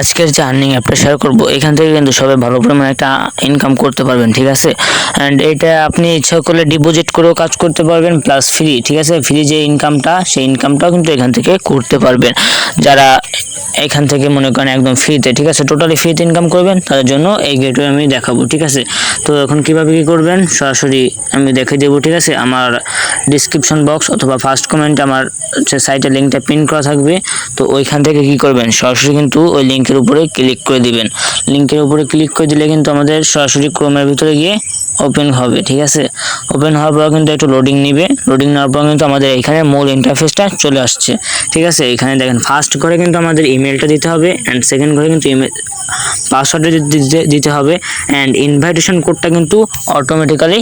আজকের যে আর্নিং অ্যাপটা শেয়ার করবো এখান থেকে কিন্তু সবাই ভালো পরিমাণে একটা ইনকাম করতে পারবেন, ঠিক আছে। অ্যান্ড এটা আপনি ইচ্ছা করলে ডিপোজিট করেও কাজ করতে পারবেন, প্লাস ফ্রি, ঠিক আছে। ফ্রি যে ইনকামটা সেই ইনকামটাও কিন্তু এখান থেকে করতে পারবেন যারা এখান থেকে মনে করেন একদম ফ্রিতে, ঠিক আছে, টোটালি ফ্রিতে ইনকাম করবেন তাদের জন্য এই গেটওয়ে আমি দেখাবো, ঠিক আছে। তো এখন কিভাবে কি করবেন সরাসরি আমি দেখে দেবো, ঠিক আছে। আমার ডিসক্রিপশন বক্স অথবা ফার্স্ট কমেন্টে আমার সাইটের লিঙ্কটা পিন করা থাকবে। তো ওইখান থেকে কি করবেন সরাসরি কিন্তু ওই লিঙ্কের উপরে ক্লিক করে দিবেন। লিঙ্কের উপরে ক্লিক করে দিলে কিন্তু আমাদের সরাসরি ক্রোমের ভিতরে গিয়ে ওপেন হবে, ঠিক আছে। ওপেন হওয়ার পর কিন্তু একটু লোডিং নিবে, লোডিং নেওয়ার পর কিন্তু আমাদের এখানে মূল ইন্টারফেসটা চলে আসছে, ঠিক আছে। এখানে দেখেন ফার্স্ট করে কিন্তু আমাদের ইমেলটা দিতে হবে, অ্যান্ড সেকেন্ড করে কিন্তু পাসওয়ার্ডটা দিতে হবে, অ্যান্ড ইনভাইটেশন কোডটা কিন্তু অটোমেটিক্যালি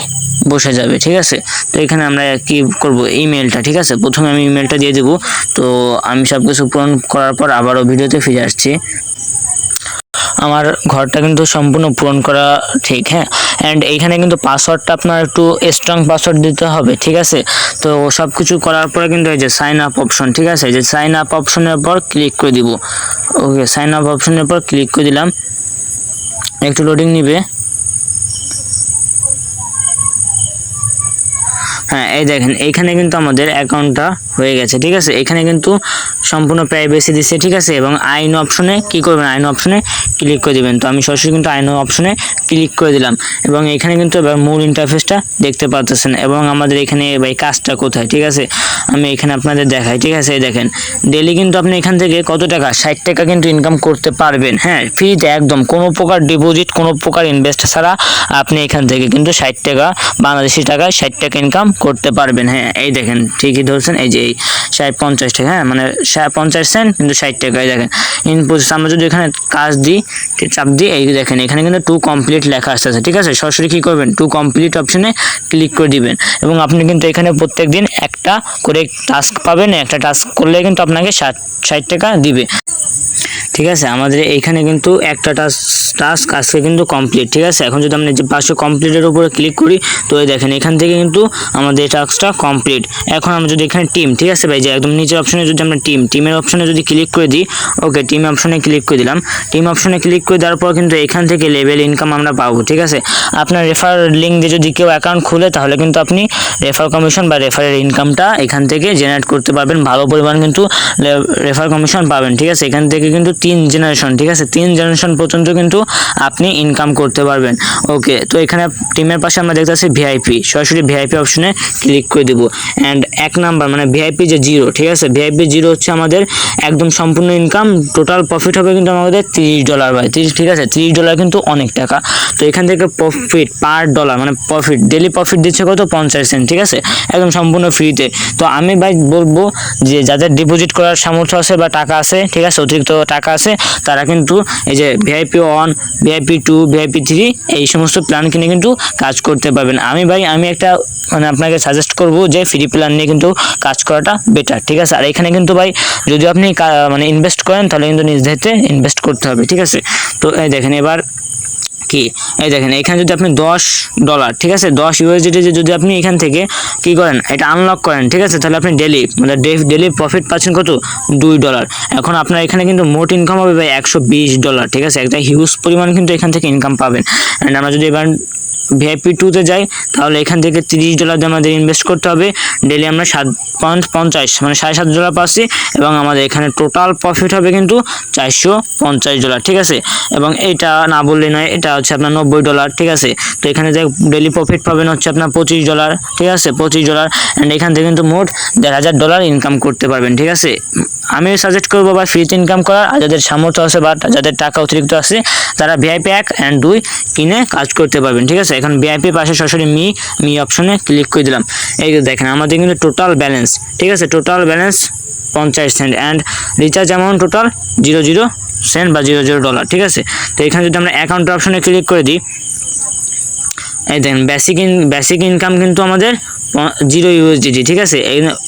বসে যাবে, ঠিক আছে। তো এখানে আমরা কি করব ইমেলটা, ঠিক আছে। প্রথমে আমি ইমেলটা দিয়ে দেবো। তো আমি সব কিছু পূরণ করার পর আবারও ভিডিওতে ফিরে আসছি। আমার ঘরটা কিন্তু সম্পূর্ণ পূরণ করা ঠিক, হ্যাঁ। অ্যান্ড এইখানে কিন্তু পাসওয়ার্ডটা আপনার একটু স্ট্রং পাসওয়ার্ড দিতে হবে, ঠিক আছে। তো সব কিছু করার পরে কিন্তু এই যে সাইন আপ অপশন, ঠিক আছে, এই যে সাইন আপ অপশনের পর ক্লিক করে দিব। ওকে, সাইন আপ অপশনের পর ক্লিক করে দিলাম, একটু লোডিং নিবে। হ্যাঁ, এই দেখেন এইখানে কিন্তু আমাদের অ্যাকাউন্টটা হয়ে গেছে, ঠিক আছে। এখানে কিন্তু সম্পূর্ণ প্রাইভেসি দিচ্ছে, ঠিক আছে। এবং আইন অপশনে কি করবেন, আইন অপশনে ক্লিক করে দিবেন। তো আমি সরাসরি কিন্তু আইন অপশনে ক্লিক করে দিলাম, এবং এখানে কিন্তু এবার মূল ইন্টারফেসটা দেখতে পাচ্ছেন। এবং আমাদের এখানে ভাই কাজটা কোথায়, ঠিক আছে, আমি এখানে আপনাদের দেখাই, ঠিক আছে। এই দেখেন ডেলি কিন্তু আপনি এখান থেকে কত টাকা, 60 টাকা কিন্তু ইনকাম করতে পারবেন, হ্যাঁ, ফ্রিতে একদম, কোনো প্রকার ডিপোজিট, কোনো প্রকার ইনভেস্ট ছাড়া আপনি এখান থেকে কিন্তু 60 টাকা বাংলাদেশি টাকায় 60 টাকা ইনকাম করতে পারবেন। হ্যাঁ, এই দেখেন ঠিকই ধরছেন, এই যে 50 টাকা, হ্যাঁ, মানে 50 সেন্ট কিন্তু 60 টাকায়। দেখেন ইন প্রসেস, আমরা যদি এখানে কাজ দিই, চাপ দিই, এই দেখেন এখানে কিন্তু টু কমপ্লিট লেখা আসতেছে, ঠিক আছে। সরাসরি কি করবেন, টু কমপ্লিট অপশনে ক্লিক করে দিবেন, এবং আপনি কিন্তু এখানে প্রত্যেকদিন একটা করে টাস্ক পাবেন। একটা টাস্ক করলে কিন্তু আপনাকে 60 টাকা দিবে, ঠিক আছে। আমাদের এইখানে কিন্তু একটা টাস্ক আজকে কিন্তু কমপ্লিট, ঠিক আছে। এখন যদি আমরা যে পাশে কমপ্লিটের উপরে ক্লিক করি, তো এই দেখেন এখান থেকে কিন্তু আমাদের টাস্কটা কমপ্লিট। এখন আমরা যদি এখানে টিম, ঠিক আছে ভাই, যে একদম নিচের অপশনে যদি আমরা টিমের অপশনে যদি ক্লিক করে দিই, ওকে, টিম অপশনে ক্লিক করে দিলাম। টিম অপশনে ক্লিক করে দেওয়ার পর কিন্তু এখান থেকে লেভেল ইনকাম আমরা পাবো, ঠিক আছে। আপনার রেফার লিঙ্ক দিয়ে যদি কেউ অ্যাকাউন্ট খুলে, তাহলে কিন্তু আপনি রেফার কমিশন বা রেফারের ইনকামটা এখান থেকে জেনারেট করতে পারবেন, ভালো পরিমাণ কিন্তু রেফার কমিশন পাবেন, ঠিক আছে। এখান থেকে কিন্তু 3 জেনারেশন, ঠিক আছে, 3 জেনারেশন পর্যন্ত কিন্তু আপনি ইনকাম করতে পারবেন। ওকে, তো এখানে টিমের পাশে আমরা দেখতে পাচ্ছি ভিআইপি, সরাসরি ভিআইপি অপশনে ক্লিক করে দিব। অ্যান্ড 1 নাম্বার মানে ভিআইপি যে 0, ঠিক আছে, ভিআইপি 0 হচ্ছে আমাদের একদম সম্পূর্ণ ইনকাম, টোটাল প্রফিট হবে কিন্তু আমাদের $30 ভাই, 30, ঠিক আছে। $30 কিন্তু অনেক টাকা। তো এখান থেকে প্রফিট পার ডলার মানে প্রফিট, ডেলি প্রফিট দিচ্ছে কত, 50 সেন্ট, ঠিক আছে, একদম সম্পূর্ণ ফ্রিতে। তো আমি ভাই বলবো যে যাদের ডিপোজিট করার সামর্থ্য আছে বা টাকা আছে, ঠিক আছে, অতিরিক্ত টাকা আছে, তারা কিন্তু এই যে ভিআইপি 1, ভিআইপি 2, ভিআইপি 3 এই সমস্ত প্ল্যান কিনে কিন্তু কাজ করতে পারবেন। আমি একটা মানে আপনাকে সাজেস্ট করব যে ফ্রি প্ল্যান নিয়ে কিন্তু কাজ করাটা বেটার, ঠিক আছে। আর এখানে কিন্তু ভাই যদি আপনি মানে ইনভেস্ট করেন, তাহলে কিন্তু নিজ দায়িত্বে ইনভেস্ট করতে হবে, ঠিক আছে। তো এই দেখেন এবার কি, এই দেখেন এখানে যদি আপনি $10, ঠিক আছে, 10 ইউএসডিটি যদি আপনি এখান থেকে কি করেন, এটা আনলক করেন, ঠিক আছে, তাহলে আপনি ডেলি প্রফিট পাচ্ছেন কত, $2। এখন আপনার এখানে কিন্তু মোট ইনকাম হবে ভাই $120, ঠিক আছে, একটা হিউজ পরিমাণ কিন্তু এখান থেকে ইনকাম পাবেন। অ্যান্ড আমরা যদি এবার ভিআইপি 2-তে যাই, তাহলে এখান থেকে $30 দিয়ে আমাদের ইনভেস্ট করতে হবে। ডেলি আমরা 7.50 মানে $7.5 পাচ্ছি, এবং আমাদের এখানে টোটাল প্রফিট হবে কিন্তু $450, ঠিক আছে। এবং এটা না বললে নয়, এটা হচ্ছে আপনার $90, ঠিক আছে। তো এখানে যে ডেলি প্রফিট পাবেন হচ্ছে আপনার $25, ঠিক আছে, $25। অ্যান্ড এখান থেকে কিন্তু মোট $1,000 ইনকাম করতে পারবেন, ঠিক আছে। আমি সাজেস্ট করবো বা ফ্রিতে ইনকাম করার, আর যাদের সামর্থ্য আছে বা যাদের টাকা অতিরিক্ত আছে, তারা ভিআইপি 1 and 2 কিনে কাজ করতে পারবেন, ঠিক আছে। এখন ভিআইপি পাশে সরাসরি মি অপশনে ক্লিক করে দিলাম। এই দেখেন আমাদের কিন্তু টোটাল ব্যালেন্স, ঠিক আছে, total balance 50 cent, and recharge amount total 00 cent বা $00, ঠিক আছে। তো এখানে যদি আমরা অ্যাকাউন্ট অপশনে ক্লিক করে দিই, এই দেখেন বেসিক ইনকাম কিন্তু আমাদের 0 ইউএসডিটি, ঠিক আছে।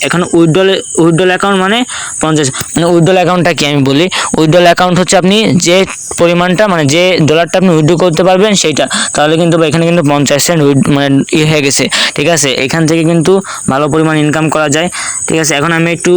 এখন উইথড্রল অ্যাকাউন্ট মানে 50, মানে উইথড্রল অ্যাকাউন্টটা কি আমি বলি। উইথড্রল অ্যাকাউন্ট হচ্ছে আপনি যে পরিমাণটা মানে যে ডলারটা আপনি উইথড্র করতে পারবেন সেইটা, তাহলে কিন্তু এখানে কিন্তু 50 সেন্ট মানে হয়ে গেছে, ঠিক আছে। এখান থেকে কিন্তু ভালো পরিমাণ ইনকাম করা যায়, ঠিক আছে। এখন আমি একটু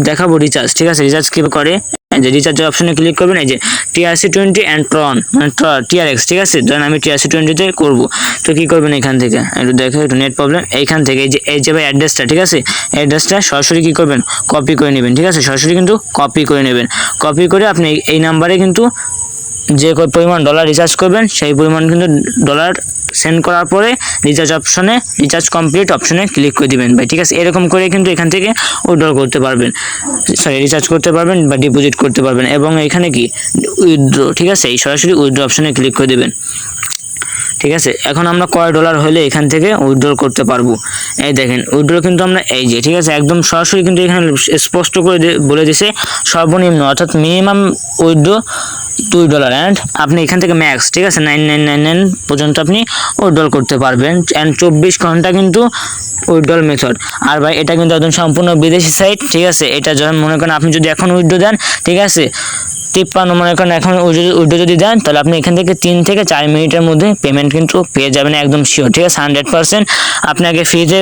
দেখাবো রিচার্জ, ঠিক আছে, রিচার্জ কীভাবে করে। এই যে রিচার্জের অপশনে ক্লিক করবেন, এই যে TRC20 অ্যান্ড ট্রন মানে TRX, ঠিক আছে। ধরেন আমি TRC20 করব, তো কি করবেন এখান থেকে একটু দেখো, একটু নেট প্রবলেম, এইখান থেকে এই যে ভাই অ্যাড্রেসটা, ঠিক আছে, অ্যাড্রেসটা সরাসরি কি করবেন কপি করে নেবেন, ঠিক আছে, সরাসরি কিন্তু কপি করে নেবেন। কপি করে আপনি এই নাম্বারে কিন্তু যে পরিমাণ ডলার রিচার্জ করবেন সেই পরিমাণ কিন্তু ডলার সেন্ড করার পরে রিচার্জ অপশনে, রিচার্জ কমপ্লিট অপশনে ক্লিক করে দিবেন ভাই, ঠিক আছে। এরকম করে কিন্তু এখান থেকে উইথড্র করতে পারবেন, সরি রিচার্জ করতে পারবেন বা ডিপোজিট করতে পারবেন। এবং এখানে কি উইথড্র, ঠিক আছে, এই সরাসরি উইথড্র অপশনে ক্লিক করে দিবেন, ঠিক আছে। এখন আমরা কয় ডলার হলে এখান থেকে উইথড্র করতে পারবো, এই দেখেন উইথড্র কিন্তু আমরা এই যে, ঠিক আছে, একদম সরাসরি কিন্তু এখানে স্পষ্ট করে বলে দিছে সর্বনিম্ন অর্থাৎ মিনিমাম উইথড্র $2 অ্যান্ড আপনি এখান থেকে ম্যাক্স, ঠিক আছে, 9999 পর্যন্ত আপনি উইথড্র করতে পারবেন অ্যান্ড 24 ঘন্টা কিন্তু উইথড্রল মেথড। আর ভাই এটা কিন্তু একদম সম্পূর্ণ বিদেশি সাইট, ঠিক আছে। এটা যখন মনে করেন আপনি যদি এখন উইথড্র দেন, ঠিক আছে, 53 মনে করেন এখন উইথড্র যদি দেন, তাহলে আপনি এখান থেকে 3 থেকে 4 মিনিটের মধ্যে পেমেন্ট কিন্তু পেয়ে যাবেন, একদম শিওর, ঠিক আছে, 100%। আপনি আগে ফ্রিতে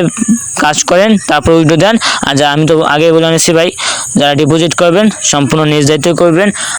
কাজ করেন তারপর উইথড্র দেন। আর যা আমি তো আগেই বলে নিচ্ছি ভাই, যারা ডিপোজিট করবেন সম্পূর্ণ নিজ দায়িত্ব করবেন।